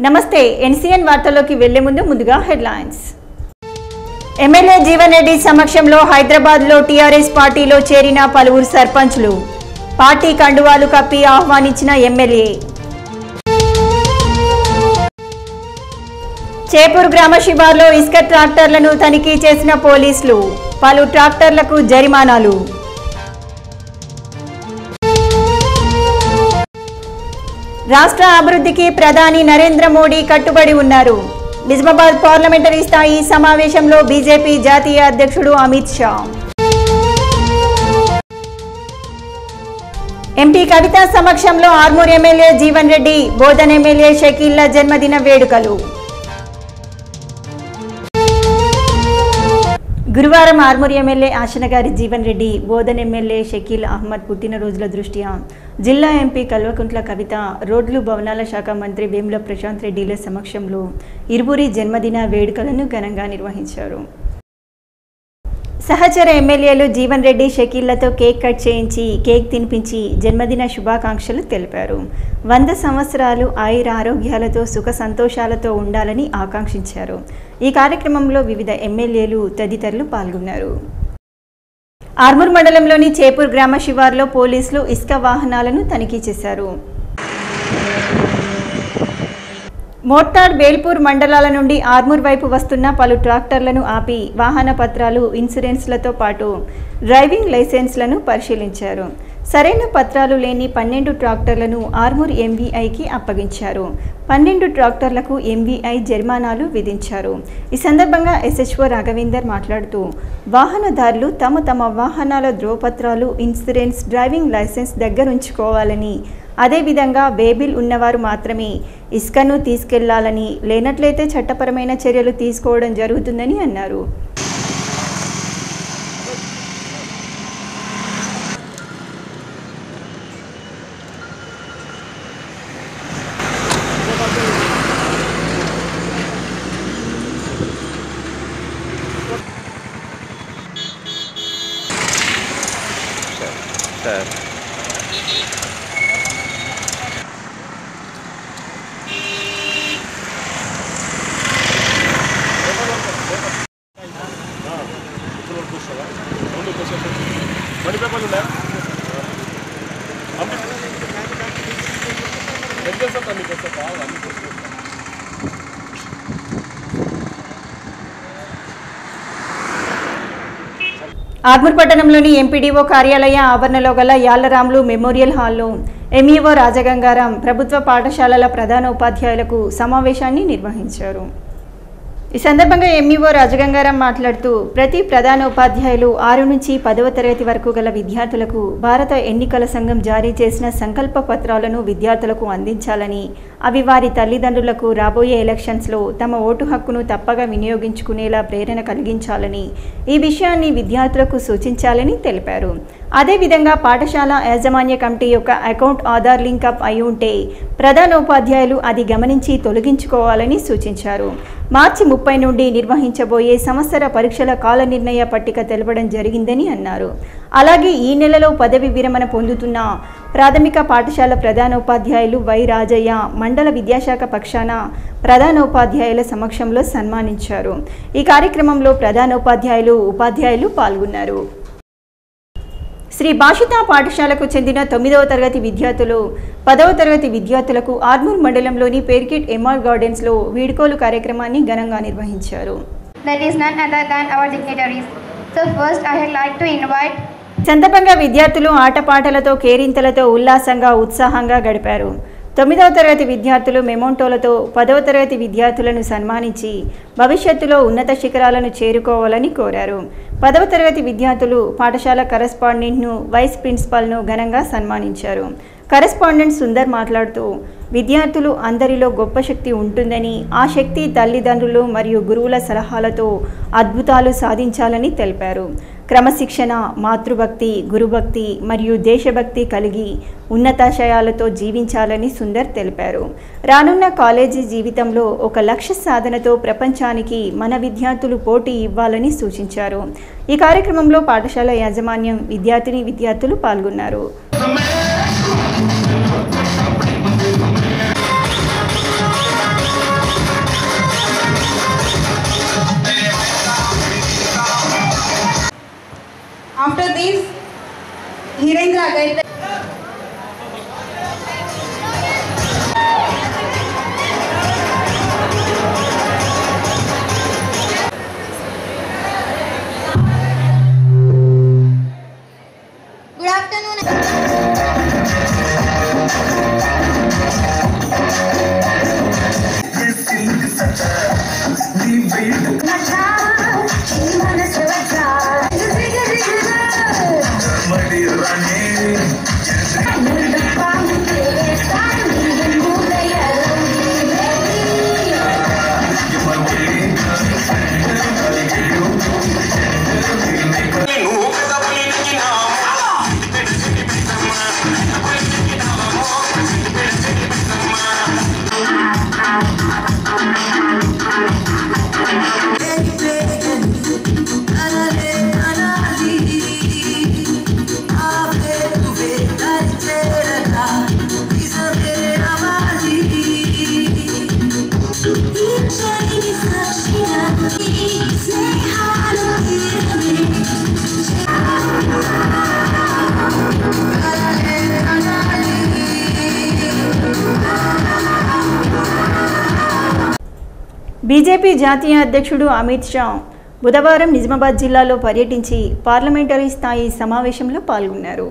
నమస్తే ఎన్సీఎన్ వార్తల్లోకి వెళ్లే ముందుగా హెడ్లైన్స్. ఎమ్మెల్యే జీవన్ రెడ్డి సమక్షంలో హైదరాబాద్లో టీఆర్ఎస్ పార్టీలో చేరిన పలువురు సర్పంచ్లు. పార్టీ కండువాలు కప్పి ఆహ్వానించిన ఎమ్మెల్యే. చేపూర్ గ్రామ శివార్లో ఇసుక ట్రాక్టర్లను తనిఖీ చేసిన పోలీసులు. పలు ట్రాక్టర్లకు జరిమానాలు. రాష్ట్ర అభివృద్ధికి ప్రధాని నరేంద్ర మోడీ కట్టుబడి ఉన్నారు. నిజామాబాద్ పార్లమెంటరీ స్థాయి సమావేశంలో బీజేపీ జాతీయ అధ్యక్షుడు అమిత్ షా. ఎంపీ కవిత సమక్షంలో ఆర్మూర్ ఎమ్మెల్యే జీవన్ రెడ్డి, బోధన్ ఎమ్మెల్యే షకీల్ల జన్మదిన వేడుకలు. గురువారం ఆర్మూర్ ఎమ్మెల్యే ఆశనగారి జీవన్ రెడ్డి, బోధన్ ఎమ్మెల్యే షకీల్ అహ్మద్ పుట్టినరోజుల దృష్ట్యా జిల్లా ఎంపీ కల్వకుంట్ల కవిత, రోడ్లు భవనాల శాఖ మంత్రి వేముల ప్రశాంత్ రెడ్డిల సమక్షంలో ఇరువురి జన్మదిన వేడుకలను ఘనంగా నిర్వహించారు. సహచర ఎమ్మెల్యేలు జీవన్ రెడ్డి, షకీల్లతో కేక్ కట్ చేయించి కేక్ తినిపించి జన్మదిన శుభాకాంక్షలు తెలిపారు. 100 సంవత్సరాలు ఆయుర ఆరోగ్యాలతో సుఖ సంతోషాలతో ఉండాలని ఆకాంక్షించారు. ఈ కార్యక్రమంలో వివిధ ఎమ్మెల్యేలు తదితరులు పాల్గొన్నారు. ఆర్మూర్ మండలంలోని చేపూర్ గ్రామ శివార్లో పోలీసులు ఇసుక వాహనాలను తనిఖీ చేశారు. మోర్తాడ్, వేల్పూర్ మండలాల నుండి ఆర్మూర్ వైపు వస్తున్న పలు ట్రాక్టర్లను ఆపి వాహన పత్రాలు, ఇన్సూరెన్స్లతో పాటు డ్రైవింగ్ లైసెన్స్లను పరిశీలించారు. సరైన పత్రాలు లేని 12 ట్రాక్టర్లను ఆర్మూర్ ఎంవీఐకి అప్పగించారు. 12 ట్రాక్టర్లకు ఎంవీఐ జరిమానాలు విధించారు. ఈ సందర్భంగా ఎస్హెచ్ఓ రాఘవేందర్ మాట్లాడుతూ, వాహనదారులు తమ వాహనాల ధ్రువపత్రాలు, ఇన్సూరెన్స్, డ్రైవింగ్ లైసెన్స్ దగ్గరుంచుకోవాలని, అదేవిధంగా వేబిల్ ఉన్నవారు మాత్రమే ఇసుకను తీసుకెళ్లాలని, లేనట్లయితే చట్టపరమైన చర్యలు తీసుకోవడం జరుగుతుందని అన్నారు. ఆర్మూర్ పట్టణంలోని ఎంపీడీఓ కార్యాలయ ఆవరణలో గల యాళ్లరాములు మెమోరియల్ హాల్లో ఎంఈఓ రాజగంగారాం ప్రభుత్వ పాఠశాలల ప్రధానోపాధ్యాయులకు సమావేశాన్ని నిర్వహించారు. ఈ సందర్భంగా ఎంఈఓ రాజగంగారాం మాట్లాడుతూ, ప్రతి ప్రధానోపాధ్యాయులు 6 నుంచి 10వ తరగతి వరకు గల విద్యార్థులకు భారత ఎన్నికల సంఘం జారీ చేసిన సంకల్ప పత్రాలను విద్యార్థులకు అందించాలని, అవి వారి తల్లిదండ్రులకు రాబోయే ఎలక్షన్స్లో తమ ఓటు హక్కును తప్పగా వినియోగించుకునేలా ప్రేరణ కలిగించాలని, ఈ విషయాన్ని విద్యార్థులకు సూచించాలని తెలిపారు. అదేవిధంగా పాఠశాల యాజమాన్య కమిటీ యొక్క అకౌంట్ ఆధార్ లింకప్ అయి ఉంటే ప్రధానోపాధ్యాయులు అది గమనించి తొలగించుకోవాలని సూచించారు. మార్చి 30 నుండి నిర్వహించబోయే సంవత్సర పరీక్షల కాల నిర్ణయ పట్టిక తెలపడం జరిగిందని అన్నారు. అలాగే ఈ నెలలో పదవి విరమణ పొందుతున్న ప్రాథమిక పాఠశాల ప్రధానోపాధ్యాయులు వై రాజయ్య మండల విద్యాశాఖ పక్షాన ప్రధానోపాధ్యాయుల సమక్షంలో సన్మానించారు. ఈ కార్యక్రమంలో ప్రధానోపాధ్యాయులు, ఉపాధ్యాయులు పాల్గొన్నారు. శ్రీ భాషిత పాఠశాలకు చెందిన 9వ తరగతి విద్యార్థులు, 10వ తరగతి విద్యార్థులకు ఆర్మూర్ మండలంలోని పేర్కిట్ ఎంఆర్ గార్డెన్స్లో వీడ్కోలు కార్యక్రమాన్ని ఘనంగా నిర్వహించారు. సందర్భంగా విద్యార్థులు ఆటపాటలతో, కేరింతలతో ఉల్లాసంగా, ఉత్సాహంగా గడిపారు. 9వ తరగతి విద్యార్థులు మెమోంటోలతో 10వ తరగతి విద్యార్థులను సన్మానించి భవిష్యత్తులో ఉన్నత శిఖరాలను చేరుకోవాలని కోరారు. 10వ తరగతి విద్యార్థులు పాఠశాల కరెస్పాండెంట్ను, వైస్ ప్రిన్సిపాల్ను ఘనంగా సన్మానించారు. కరెస్పాండెంట్ సుందర్ మాట్లాడుతూ, విద్యార్థులు అందరిలో గొప్ప శక్తి ఉంటుందని, ఆ శక్తి తల్లిదండ్రులు మరియు గురువుల సలహాలతో అద్భుతాలు సాధించాలని తెలిపారు. క్రమశిక్షణ, మాతృభక్తి, గురుభక్తి మరియు దేశభక్తి కలిగి ఉన్నతాశయాలతో జీవించాలని సుందర్ తెలిపారు. రానున్న కాలేజీ జీవితంలో ఒక లక్ష్య సాధనతో ప్రపంచానికి మన విద్యార్థులు పోటీ ఇవ్వాలని సూచించారు. ఈ కార్యక్రమంలో పాఠశాల యాజమాన్యం, విద్యార్థులు పాల్గొన్నారు. బీజేపీ జాతీయ అధ్యక్షుడు అమిత్ షా బుధవారం నిజామాబాద్ జిల్లాలో పర్యటించి పార్లమెంటరీ స్థాయి సమావేశంలో పాల్గొన్నారు.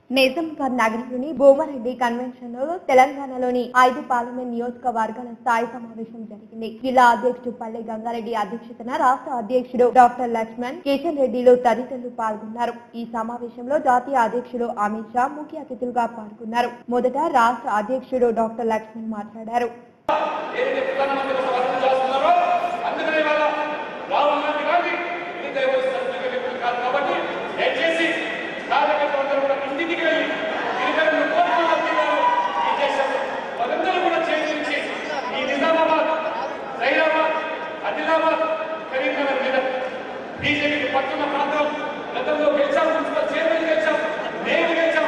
నిజామాబాద్ నగరంలోని భూమారెడ్డి కన్వెన్షన్లో తెలంగాణలోని 5 పార్లమెంట్ నియోజకవర్గాల స్థాయి సమావేశం జరిగింది. జిల్లా అధ్యక్షుడు పల్లె గంగారెడ్డి అధ్యక్షతన రాష్ట్ర అధ్యక్షుడు డాక్టర్ లక్ష్మణ్, కిషన్ రెడ్డిలు తదితరులు పాల్గొన్నారు. ఈ సమావేశంలో జాతీయ అధ్యక్షుడు అమిత్ షా ముఖ్య అతిథులుగా పాల్గొన్నారు. మొదట రాష్ట్ర అధ్యక్షుడు డాక్టర్ లక్ష్మణ్ మాట్లాడారు. బీజేపీకి పట్టున్న ప్రాంతం గతంలో గెలిచాం, మున్సిపల్ చైర్మన్ గెలిచాం, నేను గెలిచాం.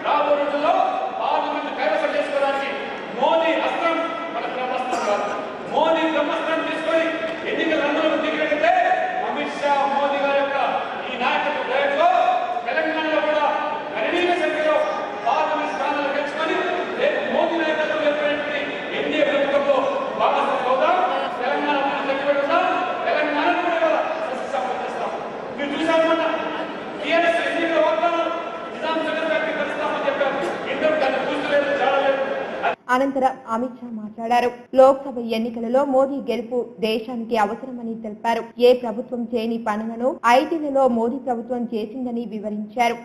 రాబో రోజుల్లో పార్లమెంట్ కైవసం చేసుకోవడానికి మోదీ అస్త్రం మన బ్రహ్మాస్త్రం కాదు. మోదీ బ్రహ్మాస్త్రం తీసుకొని ఎన్నికల రంగంలో దిగినట్టే అమిత్ షా మోదీ గారి యొక్క ఈ నాయకత్వ ప్రయత్నంలో తెలంగాణలో కూడా గణనీయ సంఖ్యలో పార్లమెంట్ స్థానాలు గెలుచుకొని రేపు మోదీ నాయకత్వం ఏర్పడినటువంటి ఎన్డీఏ ప్రభుత్వంలో భాగస్వామి అవుతాం. తెలంగాణ పెట్టుకుంటాం. తెలంగాణ కూడా మీరు చూసామన్నా టీఆర్ఎస్ ఎన్నికల వాగ్దానం నిజాం చక్రవర్తి కలుస్తామని చెప్పారు. ఇందరూ దాన్ని చూస్తలేదు, చాలలేదు. అనంతరం అమిత్ షా మాట్లాడారు. లోక్సభ ఎన్నికలలో మోదీ గెలుపు దేశానికి అవసరమని తెలిపారు. ఏ ప్రభుత్వం చేయని పనులను 5 నెలల్లో మోదీ ప్రభుత్వం చేసిందని వివరించారు.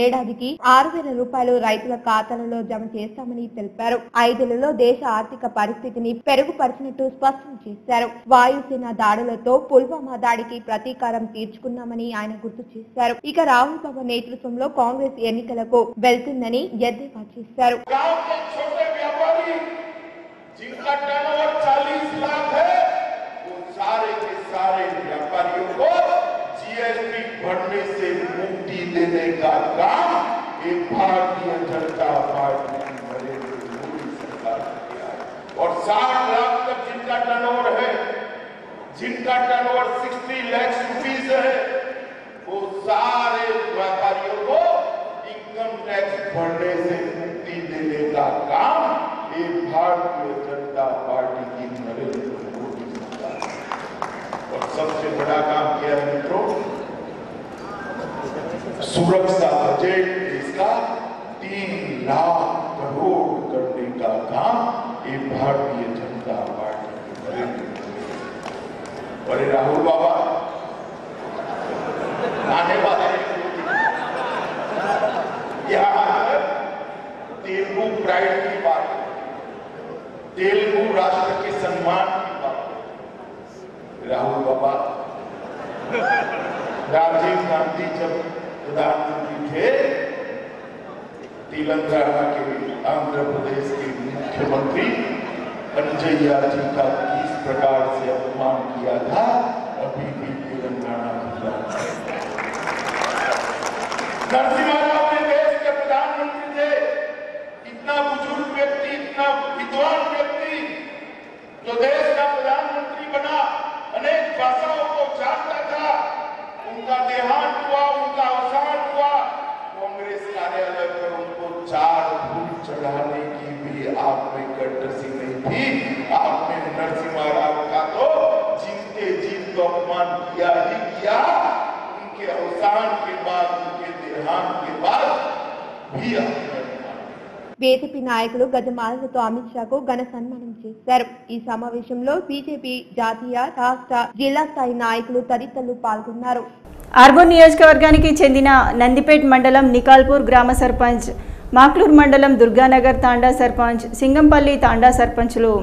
ఏడాదికి 6,000 రూపాయలు రైతుల ఖాతాలలో జమ చేస్తామని తెలిపారు. 5 నెలల్లో దేశ ఆర్థిక పరిస్థితిని పెరుగుపరిచినట్టు స్పష్టం చేశారు. వాయుసేన దాడులతో పుల్వామా దాడికి ప్రతీకారం తీర్చుకున్నామని ఆయన గుర్తు చేశారు. ఇక రాహుల్ బాబా నేతృత్వంలో కాంగ్రెస్ ఎన్నికలకు వెళ్తుందని ఎద్దేవా చేశారు. बढ़ने से मुक्ति देने का काम एक भारतीय जनता पार्टी की नरेंद्र मोदी सरकार ने किया है। और 60 लाख तक जिनका टर्नओवर है, जिनका टर्नओवर 60 लाख रुपीज है, वो सारे व्यापारियों को इनकम टैक्स भरने से मुक्ति देने का काम एक भारतीय जनता पार्टी की नरेंद्र मोदी सरकार ने। और सबसे बड़ा काम किया है मित्रों, सुरक्षा बजट इसका 3 लाख करोड़ करने का काम ये भारतीय जनता पार्टी करेगी। और राहुल बाबा आने वाले यहाँ तेलुगु प्राइड की बात, तेलुगु राष्ट्र के सम्मान की बात। राहुल बाबा राजीव गांधी जब प्रधानमंत्री थे, तेलंगाना के आंध्र प्रदेश के मुख्यमंत्री अंजय्या जी का किस प्रकार से अपमान किया था, अभी भी तेलंगाना नरसिम्हा राव अपने देश के प्रधानमंत्री थे। इतना बुजुर्ग व्यक्ति, इतना विद्वान व्यक्ति जो देश का प्रधानमंत्री बना, अनेक भाषाओं को जानता था, उनका देहांत हुआ, उनका अवसान हुआ। कांग्रेस कार्यालय पर उनको 4 फूल चढ़ाने की भी आप में कर्टसी नहीं थी। आपने नरसिम्हा राव का तो जीते जीत तो अपमान किया ही किया। उनके अवसान के बाद, उनके देहांत के बाद भी బీజేపీ నాయకులు గజమాలతో అమిత్ షాకు ఘన సన్మానం చేశారు. ఈ సమావేశంలో బీజేపీ జాతీయ, రాష్ట్ర, జిల్లా స్థాయి నాయకులు తదితరులు పాల్గొన్నారు. ఆర్మూర్ నియోజకవర్గానికి చెందిన నందిపేట్ మండలం నికాల్పూర్ గ్రామ సర్పంచ్, మాక్లూర్ మండలం దుర్గానగర్ తాండా సర్పంచ్, సింగంపల్లి తాండా సర్పంచ్లు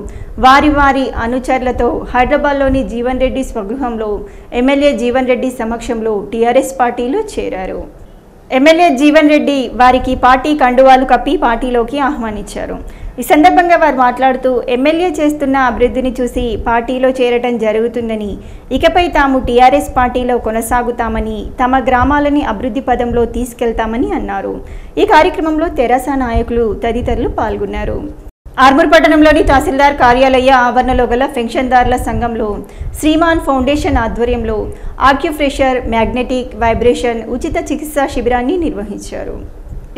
వారి వారి అనుచరులతో హైదరాబాద్లోని జీవన్ రెడ్డి స్వగృహంలో ఎమ్మెల్యే జీవన్ రెడ్డి సమక్షంలో టీఆర్ఎస్ పార్టీలో చేరారు. ఎమ్మెల్యే జీవన్ రెడ్డి వారికి పార్టీ కండువాలు కప్పి పార్టీలోకి ఆహ్వానించారు. ఈ సందర్భంగా వారు మాట్లాడుతూ ఎమ్మెల్యే చేస్తున్న అభివృద్ధిని చూసి పార్టీలో చేరటం జరుగుతుందని, ఇకపై తాము టీఆర్ఎస్ పార్టీలో కొనసాగుతామని, తమ గ్రామాలని అభివృద్ధి పదంలో తీసుకెళ్తామని అన్నారు. ఈ కార్యక్రమంలో తెరాస నాయకులు తదితరులు పాల్గొన్నారు. ఆర్మూర్ పట్టణంలోని తహసీల్దార్ కార్యాలయ ఆవరణలో గల పెన్షన్దారుల సంఘంలో శ్రీమాన్ ఫౌండేషన్ ఆధ్వర్యంలో ఆక్యుప్రెషర్, మ్యాగ్నెటిక్ వైబ్రేషన్ ఉచిత చికిత్సా శిబిరాన్ని నిర్వహించారు.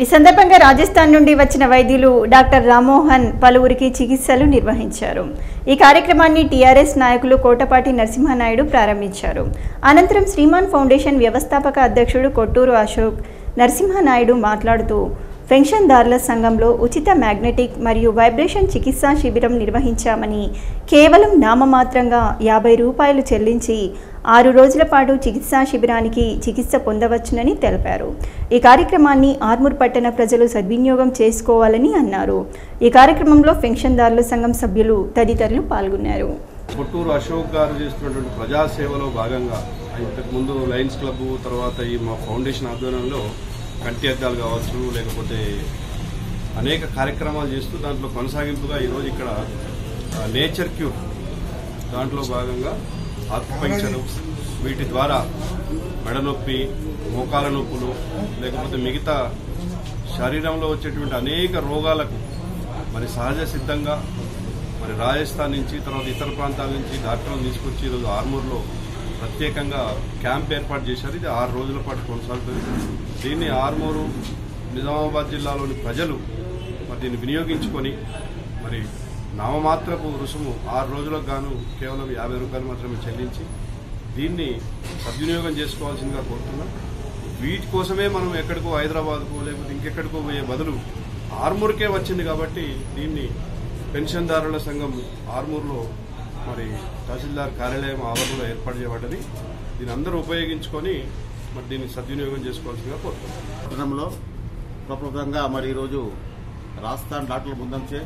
ఈ సందర్భంగా రాజస్థాన్ నుండి వచ్చిన వైద్యులు డాక్టర్ రామ్మోహన్ పలువురికి చికిత్సలు నిర్వహించారు. ఈ కార్యక్రమాన్ని టీఆర్ఎస్ నాయకులు కోటపాటి నరసింహనాయుడు ప్రారంభించారు. అనంతరం శ్రీమాన్ ఫౌండేషన్ వ్యవస్థాపక అధ్యక్షుడు కొట్టూరు అశోక్ నరసింహనాయుడు మాట్లాడుతూ పెన్షన్దారుల సంఘంలో ఉచిత మ్యాగ్నెటిక్ మరియు వైబ్రేషన్ చికిత్సా శిబిరం నిర్వహించామని, కేవలం నామమాత్రంగా 50 రూపాయలు చెల్లించి 6 రోజుల పాటు చికిత్సా శిబిరానికి చికిత్స పొందవచ్చునని తెలిపారు. ఈ కార్యక్రమాన్ని ఆర్మూర్ పట్టణ ప్రజలు సద్వినియోగం చేసుకోవాలని అన్నారు. ఈ కార్యక్రమంలో పెన్షన్దారుల సంఘం సభ్యులు తదితరులు పాల్గొన్నారు. కొట్టూరు అశోక్ గారు చేస్తున్నటువంటి ప్రజాసేవలో భాగంగా ఇంతకుముందు లయన్స్ క్లబ్, తర్వాత ఈ మా ఫౌండేషన్ ఆధ్వర్యంలో కంటి అద్దాలు కావచ్చు, లేకపోతే అనేక కార్యక్రమాలు చేస్తూ దాంట్లో కొనసాగింపుగా ఈరోజు ఇక్కడ నేచర్ క్యూర్ దాంట్లో భాగంగా ఆక్యుపంక్చర్, వీటి ద్వారా మెడ నొప్పి, మోకాల నొప్పులు, లేకపోతే మిగతా శరీరంలో వచ్చేటువంటి అనేక రోగాలకు మరి సహజ సిద్ధంగా మరి రాజస్థాన్ నుంచి, తర్వాత ఇతర ప్రాంతాల నుంచి డాక్టర్లను తీసుకొచ్చి ఈరోజు ఆర్మూర్లో ప్రత్యేకంగా క్యాంప్ ఏర్పాటు చేశారు. ఇది 6 రోజుల పాటు కొనసాగుతుంది. దీన్ని ఆర్మూరు, నిజామాబాద్ జిల్లాలోని ప్రజలు మరి దీన్ని వినియోగించుకొని మరి నామమాత్రపు రుసుము 6 రోజులకు గాను కేవలం 50 రూపాయలు మాత్రమే చెల్లించి దీన్ని సద్వినియోగం చేసుకోవాల్సిందిగా కోరుతున్నాం. వీటి కోసమే మనం ఎక్కడికో హైదరాబాద్కు లేకపోతే ఇంకెక్కడికో పోయే బదులు ఆర్మూర్కే వచ్చింది కాబట్టి దీన్ని పెన్షన్దారుల సంఘం ఆర్మూర్లో మరి తహసీల్దార్ కార్యాలయం ఆవరణలో ఏర్పాటు చేయబడ్డది. దీన్ని అందరూ ఉపయోగించుకొని మరి దీన్ని సద్వినియోగం చేసుకోవాల్సిందిగా కోరుతున్నాం. పట్టణంలో ప్రప్రదంగా మరి ఈరోజు రాజస్థాన్ డాక్టర్ల బృందంచే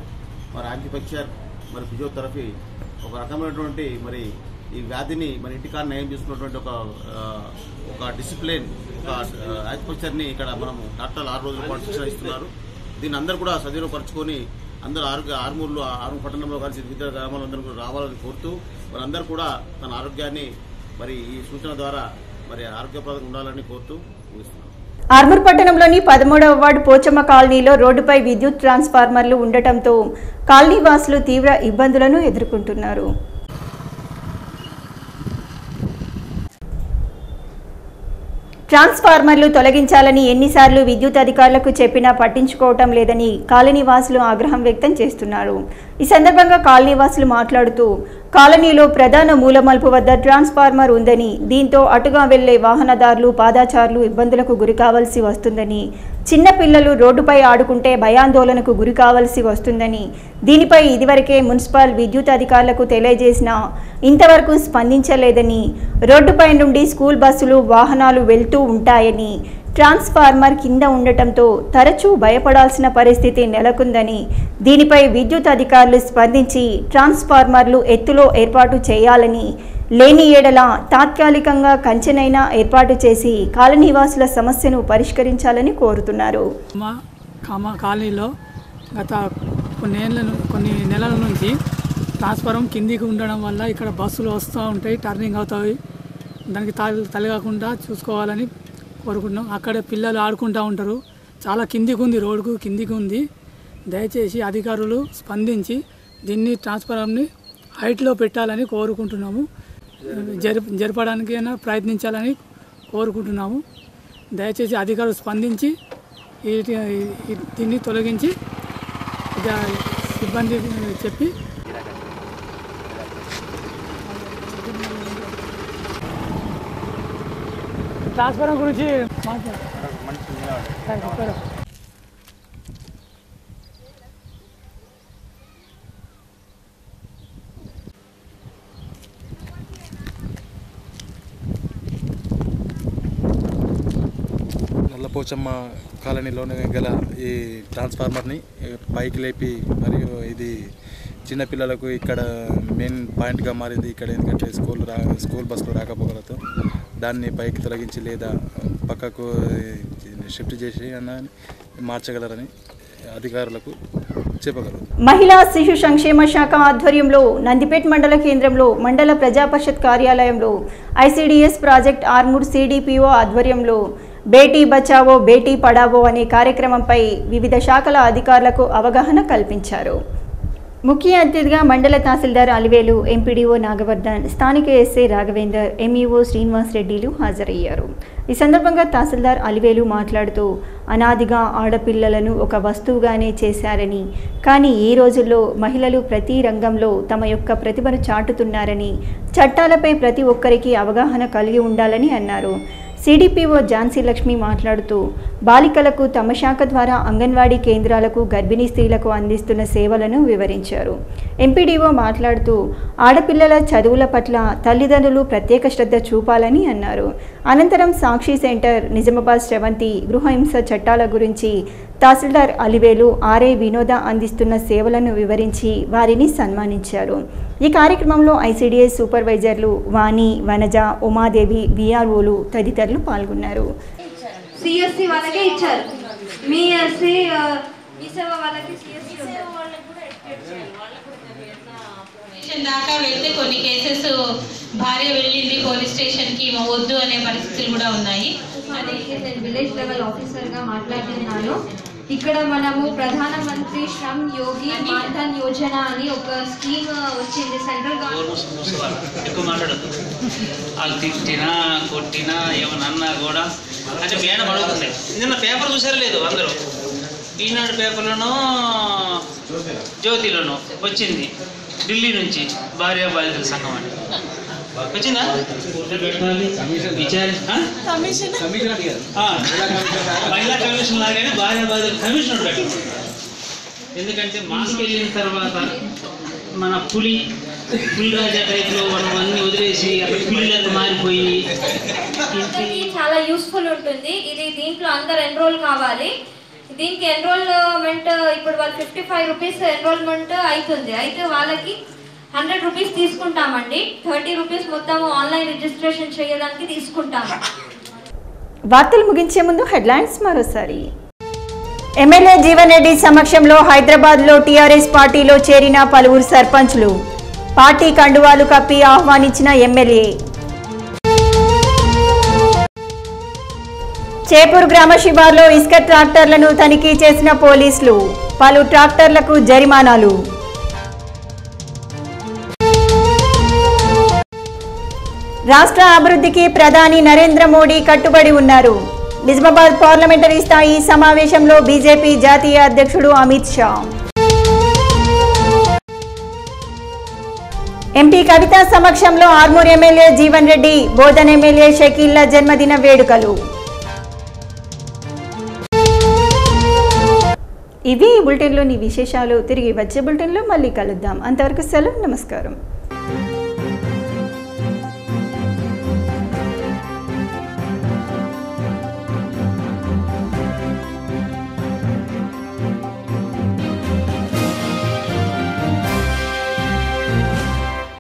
మరి ఆక్యుపంక్చర్ మరి ఫిజియోథెరపీ ఒక రకమైనటువంటి మరి ఈ వ్యాధిని మరి ఇంటికాడ నయం చేసుకున్నటువంటి ఒక డిసిప్లిన్, ఒక ఆక్యుపంక్చర్ని ఇక్కడ మనం డాక్టర్లు 6 రోజుల పాటు శిక్షణ ఇస్తున్నారు. దీన్ని అందరూ కూడా సద్వినియోగపరచుకొని అందరూ ఆర్మూర్లో, ఆర్మూర్ పట్టణంలో కలిసి వివిధ గ్రామాలందరూ కూడా రావాలని కోరుతూ వారందరూ కూడా తన ఆరోగ్యాన్ని మరి ఈ సూచన ద్వారా మరి ఆరోగ్యప్రదంగా ఉండాలని కోరుతూ ముగిస్తున్నాం. ఆర్మూర్ పట్టణంలోని 13వ వార్డు పోచమ్మ కాలనీలో రోడ్డుపై విద్యుత్ ట్రాన్స్ఫార్మర్లు ఉండటంతో కాలనీ వాసులు తీవ్ర ఇబ్బందులను ఎదుర్కొంటున్నారు. ట్రాన్స్ఫార్మర్లు తొలగించాలని ఎన్నిసార్లు విద్యుత్ అధికారులకు చెప్పినా పట్టించుకోవటం లేదని కాలనీ వాసులు ఆగ్రహం వ్యక్తం చేస్తున్నారు. ఈ సందర్భంగా కాలనీ వాసులు మాట్లాడుతూ కాలనీలో ప్రధాన మూలమలుపు వద్ద ట్రాన్స్ఫార్మర్ ఉందని, దీంతో అటుగా వెళ్లే వాహనదారులు, పాదాచారులు ఇబ్బందులకు గురి కావాల్సి వస్తుందని, చిన్నపిల్లలు రోడ్డుపై ఆడుకుంటే భయాందోళనకు గురి కావాల్సి వస్తుందని, దీనిపై ఇదివరకే మున్సిపల్ విద్యుత్ అధికారులకు తెలియజేసినా ఇంతవరకు స్పందించలేదని, రోడ్డుపై నుండి స్కూల్ బస్సులు, వాహనాలు వెళ్తూ ఉంటాయని, ట్రాన్స్ఫార్మర్ కింద ఉండటంతో తరచూ భయపడాల్సిన పరిస్థితి నెలకొందని, దీనిపై విద్యుత్ అధికారులు స్పందించి ట్రాన్స్ఫార్మర్లు ఎత్తులో ఏర్పాటు చేయాలని, లేని ఏడల తాత్కాలికంగా కంచెనైనా ఏర్పాటు చేసి కాలనీవాసుల సమస్యను పరిష్కరించాలని కోరుతున్నారు. కాలనీలో గత కొన్ని నెలల నుంచి ట్రాన్స్ఫార్మర్ కిందికి ఉండడం వల్ల ఇక్కడ బస్సులు వస్తూ ఉంటాయి, టర్నింగ్ అవుతాయి. దానికి తలగకుండా చూసుకోవాలని కోరుకుంటున్నాం. అక్కడ పిల్లలు ఆడుకుంటూ ఉంటారు. చాలా కిందికి ఉంది, రోడ్డుకు కిందికి ఉంది. దయచేసి అధికారులు స్పందించి దీన్ని ట్రాన్స్ఫార్మర్ని హైట్లో పెట్టాలని కోరుకుంటున్నాము. జరపడానికి ప్రయత్నించాలని కోరుకుంటున్నాము. దయచేసి అధికారులు స్పందించి దీన్ని తొలగించి సిబ్బంది చెప్పి ట్రాన్స్ఫార్మర్ గురించి మాట్లాడారు. నల్లపోచమ్మ కాలనీలోనే గల ఈ ట్రాన్స్ఫార్మర్ని పైకి లేపి, మరియు ఇది చిన్నపిల్లలకు ఇక్కడ మెయిన్ పాయింట్గా మారింది. ఇక్కడ ఎందుకంటే స్కూల్ బస్సులు రాకపోకలతో దాన్ని పైకి తొలగించి లేదా పక్కకు షిఫ్ట్ చేసి మార్చగలరని అధికారులకు చెప్పగలరు. మహిళా శిశు సంక్షేమ శాఖ ఆధ్వర్యంలో నందిపేట్ మండల కేంద్రంలో మండల ప్రజా పరిషత్ కార్యాలయంలో ఐసిడిఎస్ ప్రాజెక్ట్ ఆర్మూర్ సిడిపిఓ ఆధ్వర్యంలో బేటీ బచావో బేటీ పడావో అనే కార్యక్రమంపై వివిధ శాఖల అధికారులకు అవగాహన కల్పించారు. ముఖ్య అతిథిగా మండల తహసీల్దార్ అలివేలు, ఎంపీడీఓ నాగవర్ధన్, స్థానిక ఎస్ఐ రాఘవేందర్, ఎంఈఓ శ్రీనివాస్ రెడ్డిలు హాజరయ్యారు. ఈ సందర్భంగా తహసీల్దార్ అలివేలు మాట్లాడుతూ అనాదిగా ఆడపిల్లలను ఒక వస్తువుగానే చేశారని, కానీ ఈ రోజుల్లో మహిళలు ప్రతి రంగంలో తమ యొక్క ప్రతిభను చాటుతున్నారని, చట్టాలపై ప్రతి ఒక్కరికి అవగాహన కలిగి ఉండాలని అన్నారు. సిడిపిఓ ఝాన్సీ లక్ష్మి మాట్లాడుతూ బాలికలకు తమ శాఖ ద్వారా అంగన్వాడీ కేంద్రాలకు గర్భిణీ స్త్రీలకు అందిస్తున్న సేవలను వివరించారు. ఎంపీడీఓ మాట్లాడుతూ ఆడపిల్లల చదువుల పట్ల తల్లిదండ్రులు ప్రత్యేక శ్రద్ధ చూపాలని అన్నారు. అనంతరం సాక్షి సెంటర్, నిజామాబాద్ స్రవంతి గృహహింస చట్టాల గురించి తహసీల్దార్ అలివేలు, ఆర్ఐ వినోద అందిస్తున్న సేవలను వివరించి వారిని సన్మానించారు. ఈ కార్యక్రమంలో ఐసిడిఎస్ సూపర్వైజర్లు వాణి, వనజ, ఉమాదేవి, విఆర్ఓలు తదితరులు పాల్గొన్నారు. సిఎస్సి వాళ్ళకే ఇచ్చారు, మీ ఎస్సి మీ సేవ వాళ్ళకి సిఎస్సి దాకా వెళ్తే కొన్ని కేసెస్ భార్య వెళ్ళింది పోలీస్ స్టేషన్కి వద్దు అనే పరిస్థితులు కూడా ఉన్నాయి. అదే నేను విలేజ్ లెవెల్ ఆఫీసర్గా మాట్లాడుతున్నాను. ఇక్కడ మనము ప్రధానమంత్రి శ్రమ్ యోగి మాన్ధన్ యోజన అని ఒక స్కీమ్ వచ్చింది సెంట్రల్ గవర్నమెంట్. ఎక్కువ మాట్లాడద్దు, వాళ్ళు తిట్టినా కొట్టినా ఏమన్నా కూడా అంటే మేడం అడుగుతుంది. నిన్న పేపర్ చూసారు లేదు అందరూ, ఈనాడు పేపర్లోనూ జ్యోతిలోనూ వచ్చింది ఢిల్లీ నుంచి భార్య బాధితుల సంఘం అని వచ్చిందా? మహిళా కమిషన్ లాగానే భార్య బాధితుల కమిషన్ పెట్టాలి. ఎందుకంటే మాస్క్ వెళ్ళిన తర్వాత మన పులి రాజా టైప్లో మనం అన్ని వదిలేసి అక్కడ పులిలకు మారిపోయి చాలా యూస్ఫుల్ ఉంటుంది ఇది. దీంట్లో అందరు ఎన్రోల్ కావాలి. దీనికి ఎన్రోల్మెంట్ ఇప్పుడు వాళ్ళు 55 రూపీస్ ఎన్రోల్మెంట్ అవుతుంది. అయితే వాళ్ళకి 100 రూపీస్ తీసుకుంటామండి. 30 రూపీస్ మొత్తం ఆన్లైన్ రిజిస్ట్రేషన్ చేయడానికి తీసుకుంటాము. వార్తలు ముగించే ముందు హెడ్లైన్స్ మరోసారి. ఎమ్మెల్యే జీవన్ రెడ్డి సమక్షంలో హైదరాబాద్లో టీఆర్ఎస్ పార్టీలో చేరిన పలువురు సర్పంచ్లు, పార్టీ కండువాలు కప్పి ఆహ్వానించిన ఎమ్మెల్యే. చేపూర్ గ్రామ శివార్లో ఇసుక ట్రాక్టర్లను తనిఖీ చేసిన పోలీసులు, పలు ట్రాక్టర్లకు జరిమానాలు. రాష్ట్ర అభివృద్ధికి ప్రధాని నరేంద్ర మోడీ కట్టుబడి ఉన్నారు. నిజామాబాద్ పార్లమెంటరీ స్థాయి సమావేశంలో బీజేపీ జాతీయ అధ్యక్షుడు అమిత్ షా. ఎంపీ కవిత సమక్షంలో ఆర్మూర్ ఎమ్మెల్యే జీవన్ రెడ్డి, బోధన్ ఎమ్మెల్యే షకీల్లా జన్మదిన వేడుకలు. ఇవి ఈ బులెటిన్లోని విశేషాలు. తిరిగి వచ్చే బులెటిన్లో మళ్ళీ కలుద్దాం. అంతవరకు సెలవు, నమస్కారం.